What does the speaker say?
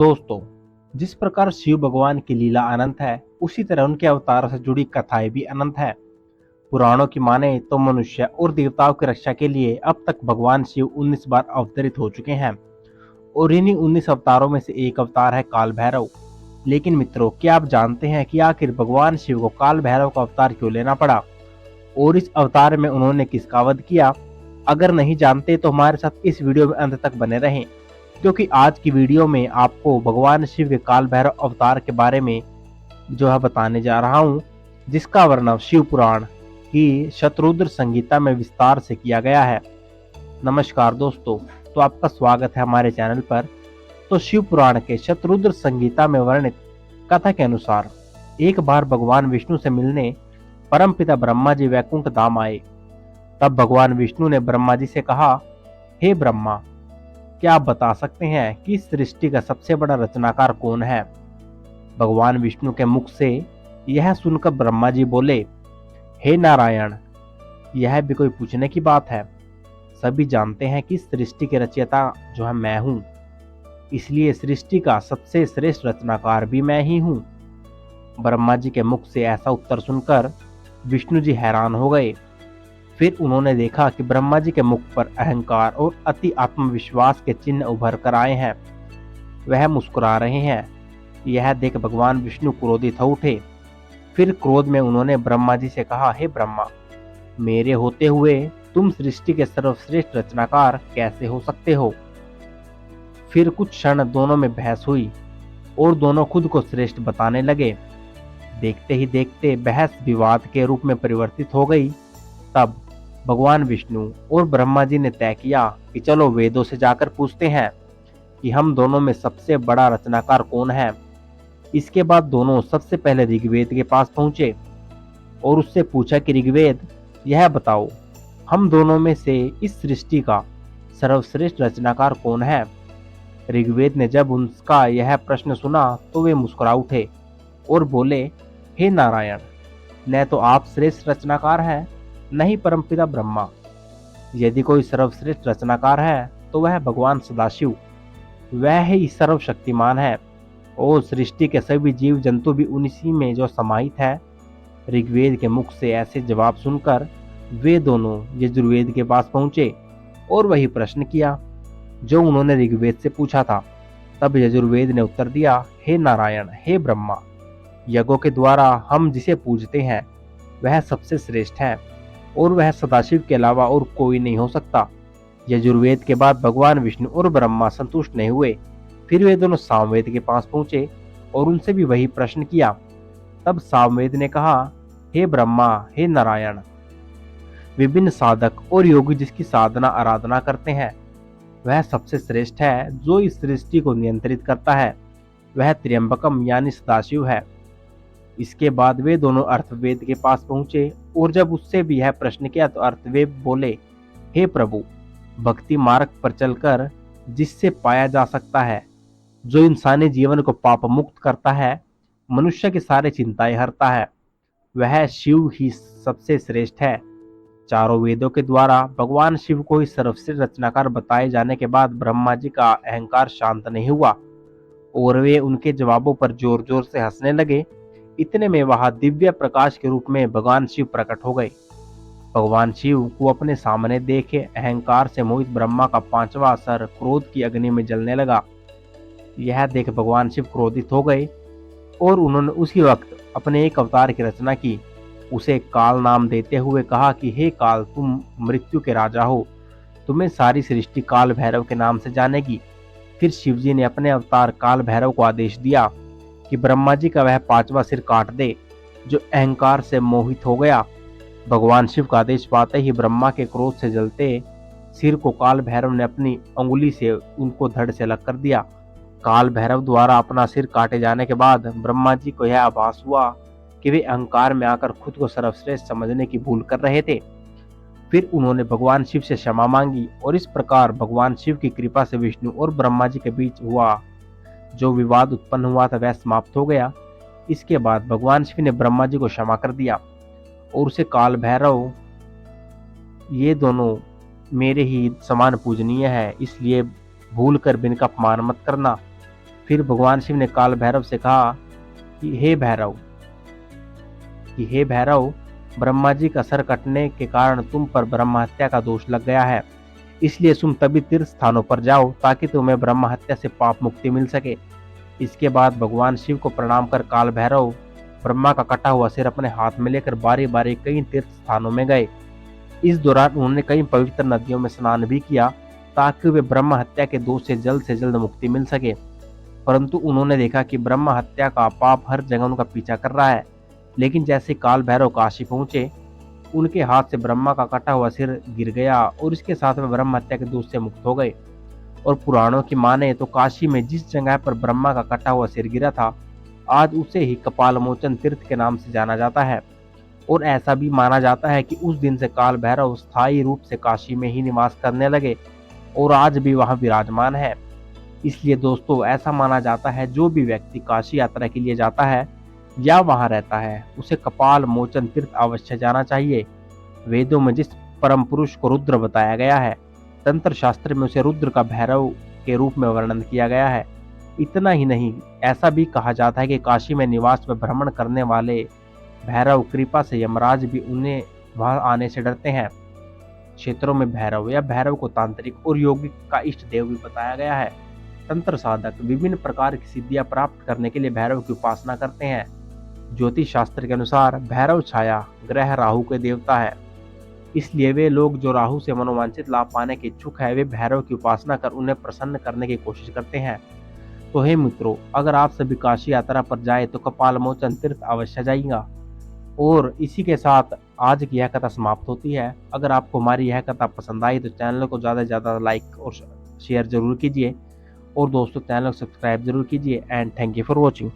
दोस्तों, जिस प्रकार शिव भगवान की लीला अनंत है, उसी तरह उनके अवतारों से जुड़ी कथाएं भी अनंत है। पुराणों की माने तो मनुष्य और देवताओं की रक्षा के लिए अब तक भगवान शिव 19 बार अवतरित हो चुके हैं और इन्हीं 19 अवतारों में से एक अवतार है काल भैरव। लेकिन मित्रों, क्या आप जानते हैं कि आखिर भगवान शिव को काल भैरव का अवतार क्यों लेना पड़ा और इस अवतार में उन्होंने किसका वध किया? अगर नहीं जानते तो हमारे साथ इस वीडियो में अंत तक बने रहें, क्योंकि आज की वीडियो में आपको भगवान शिव के काल भैरव अवतार के बारे में जो है बताने जा रहा हूँ, जिसका वर्णन शिव पुराण की शतरुद्र संहिता में विस्तार से किया गया है। नमस्कार दोस्तों, तो आपका स्वागत है हमारे चैनल पर। तो शिव पुराण के शतरुद्र संहिता में वर्णित कथा के अनुसार एक बार भगवान विष्णु से मिलने परमपिता ब्रह्मा जी वैकुंठ धाम आए। तब भगवान विष्णु ने ब्रह्मा जी से कहा, हे ब्रह्मा, क्या आप बता सकते हैं कि इस सृष्टि का सबसे बड़ा रचनाकार कौन है? भगवान विष्णु के मुख से यह सुनकर ब्रह्मा जी बोले, हे नारायण, यह भी कोई पूछने की बात है। सभी जानते हैं कि इस सृष्टि के रचयिता जो है मैं हूँ, इसलिए सृष्टि का सबसे श्रेष्ठ रचनाकार भी मैं ही हूँ। ब्रह्मा जी के मुख से ऐसा उत्तर सुनकर विष्णु जी हैरान हो गए। फिर उन्होंने देखा कि ब्रह्मा जी के मुख पर अहंकार और अति आत्मविश्वास के चिन्ह उभर कर आए हैं। वह मुस्कुरा रहे हैं। यह देख भगवान विष्णु क्रोधित हो उठे। फिर क्रोध में उन्होंने ब्रह्मा जी से कहा, हे ब्रह्मा, मेरे होते हुए तुम सृष्टि के सर्वश्रेष्ठ रचनाकार कैसे हो सकते हो? फिर कुछ क्षण दोनों में बहस हुई और दोनों खुद को श्रेष्ठ बताने लगे। देखते ही देखते बहस विवाद के रूप में परिवर्तित हो गई। तब भगवान विष्णु और ब्रह्मा जी ने तय किया कि चलो वेदों से जाकर पूछते हैं कि हम दोनों में सबसे बड़ा रचनाकार कौन है। इसके बाद दोनों सबसे पहले ऋग्वेद के पास पहुंचे और उससे पूछा कि ऋग्वेद, यह बताओ, हम दोनों में से इस सृष्टि का सर्वश्रेष्ठ रचनाकार कौन है? ऋग्वेद ने जब उनका यह प्रश्न सुना तो वे मुस्कुरा उठे और बोले, हे नारायण, न तो आप श्रेष्ठ रचनाकार हैं, न ही परमपिता ब्रह्मा। यदि कोई सर्वश्रेष्ठ रचनाकार है तो वह भगवान सदाशिव, वह ही सर्वशक्तिमान है और सृष्टि के सभी जीव जंतु भी उन्हीं में जो समाहित है। ऋग्वेद के मुख से ऐसे जवाब सुनकर वे दोनों यजुर्वेद के पास पहुंचे और वही प्रश्न किया जो उन्होंने ऋग्वेद से पूछा था। तब यजुर्वेद ने उत्तर दिया, हे नारायण, हे ब्रह्मा, यज्ञों के द्वारा हम जिसे पूजते हैं वह सबसे श्रेष्ठ है और वह सदाशिव के अलावा और कोई नहीं हो सकता। यजुर्वेद के बाद भगवान विष्णु और ब्रह्मा संतुष्ट नहीं हुए। फिर वे दोनों सामवेद के पास पहुंचे और उनसे भी वही प्रश्न किया। तब सामवेद ने कहा, हे ब्रह्मा, हे नारायण, विभिन्न साधक और योगी जिसकी साधना आराधना करते हैं वह सबसे श्रेष्ठ है। जो इस सृष्टि को नियंत्रित करता है वह त्र्यंबकम यानी सदाशिव है। इसके बाद वे दोनों अर्थवेद के पास पहुंचे और जब उससे भी यह प्रश्न किया तो अर्थवेद बोले, हे प्रभु, भक्ति मार्ग पर चलकर जिससे पाया जा सकता है, जो इंसानी जीवन को पाप मुक्त करता है, मनुष्य की सारी चिंताएं हरता है, वह शिव ही सबसे श्रेष्ठ है। चारों वेदों के द्वारा भगवान शिव को ही सर्वश्रेष्ठ रचनाकार बताए जाने के बाद ब्रह्मा जी का अहंकार शांत नहीं हुआ और वे उनके जवाबों पर जोर जोर से हंसने लगे। इतने में वहां दिव्य प्रकाश के रूप में भगवान शिव प्रकट हो गए। भगवान शिव को अपने सामने देखे अहंकार से मोहित ब्रह्मा का पांचवा सर क्रोध की अग्नि में जलने लगा। यह देख भगवान शिव क्रोधित हो गए और उन्होंने उसी वक्त अपने एक अवतार की रचना की। उसे काल नाम देते हुए कहा कि हे काल, तुम मृत्यु के राजा हो, तुम्हें सारी सृष्टि काल भैरव के नाम से जानेगी। फिर शिवजी ने अपने अवतार काल भैरव को आदेश दिया कि ब्रह्मा जी का वह पांचवा सिर काट दे जो अहंकार से मोहित हो गया। भगवान शिव का आदेश पाते ही ब्रह्मा के क्रोध से जलते सिर को काल भैरव ने अपनी अंगुली से उनको धड़ से अलग कर दिया। काल भैरव द्वारा अपना सिर काटे जाने के बाद ब्रह्मा जी को यह आभास हुआ कि वे अहंकार में आकर खुद को सर्वश्रेष्ठ समझने की भूल कर रहे थे। फिर उन्होंने भगवान शिव से क्षमा मांगी और इस प्रकार भगवान शिव की कृपा से विष्णु और ब्रह्मा जी के बीच हुआ जो विवाद उत्पन्न हुआ था वह समाप्त हो गया। इसके बाद भगवान शिव ने ब्रह्मा जी को क्षमा कर दिया और उसे काल भैरव, ये दोनों मेरे ही समान पूजनीय है, इसलिए भूल कर भी इनका अपमान मत करना। फिर भगवान शिव ने काल भैरव से कहा कि हे भैरव, ब्रह्मा जी का सर कटने के कारण तुम पर ब्रह्म हत्या का दोष लग गया है। इसलिए तुम तभी तीर्थ स्थानों पर जाओ ताकि तुम्हें ब्रह्म हत्या से पाप मुक्ति मिल सके। इसके बाद भगवान शिव को प्रणाम कर काल भैरव ब्रह्मा का कटा हुआ सिर अपने हाथ में लेकर बारी बारी कई तीर्थ स्थानों में गए। इस दौरान उन्होंने कई पवित्र नदियों में स्नान भी किया ताकि वे ब्रह्म हत्या के दोष से जल्द मुक्ति मिल सके। परंतु उन्होंने देखा कि ब्रह्म हत्या का पाप हर जगह उनका पीछा कर रहा है। लेकिन जैसे काल भैरव काशी पहुंचे, उनके हाथ से ब्रह्मा का कटा हुआ सिर गिर गया और इसके साथ में ब्रह्म हत्या के दोष से मुक्त हो गए। और पुराणों की माने तो काशी में जिस जगह पर ब्रह्मा का कटा हुआ सिर गिरा था, आज उसे ही कपाल मोचन तीर्थ के नाम से जाना जाता है। और ऐसा भी माना जाता है कि उस दिन से काल भैरव स्थायी रूप से काशी में ही निवास करने लगे और आज भी वहां विराजमान है। इसलिए दोस्तों, ऐसा माना जाता है जो भी व्यक्ति काशी यात्रा के लिए जाता है या वहां रहता है, उसे कपाल मोचन तीर्थ अवश्य जाना चाहिए। वेदों में जिस परम पुरुष को रुद्र बताया गया है, तंत्र शास्त्र में उसे रुद्र का भैरव के रूप में वर्णन किया गया है। इतना ही नहीं, ऐसा भी कहा जाता है कि काशी में निवास में भ्रमण करने वाले भैरव कृपा से यमराज भी उन्हें वहां आने से डरते हैं। क्षेत्रों में भैरव या भैरव को तांत्रिक और योगिक का इष्ट देव भी बताया गया है। तंत्र साधक विभिन्न प्रकार की सिद्धियां प्राप्त करने के लिए भैरव की उपासना करते हैं। ज्योतिष शास्त्र के अनुसार भैरव छाया ग्रह राहु के देवता है। इसलिए वे लोग जो राहु से मनोवांछित लाभ पाने के इच्छुक है, वे भैरव की उपासना कर उन्हें प्रसन्न करने की कोशिश करते हैं। तो हे मित्रों, अगर आप सभी काशी यात्रा पर जाए तो कपाल मोचन तीर्थ अवश्य जाइएगा। और इसी के साथ आज की यह कथा समाप्त होती है। अगर आपको हमारी यह कथा पसंद आई तो चैनल को ज़्यादा से ज़्यादा लाइक और शेयर जरूर कीजिए और दोस्तों चैनल को सब्सक्राइब जरूर कीजिए। And thank you for watching.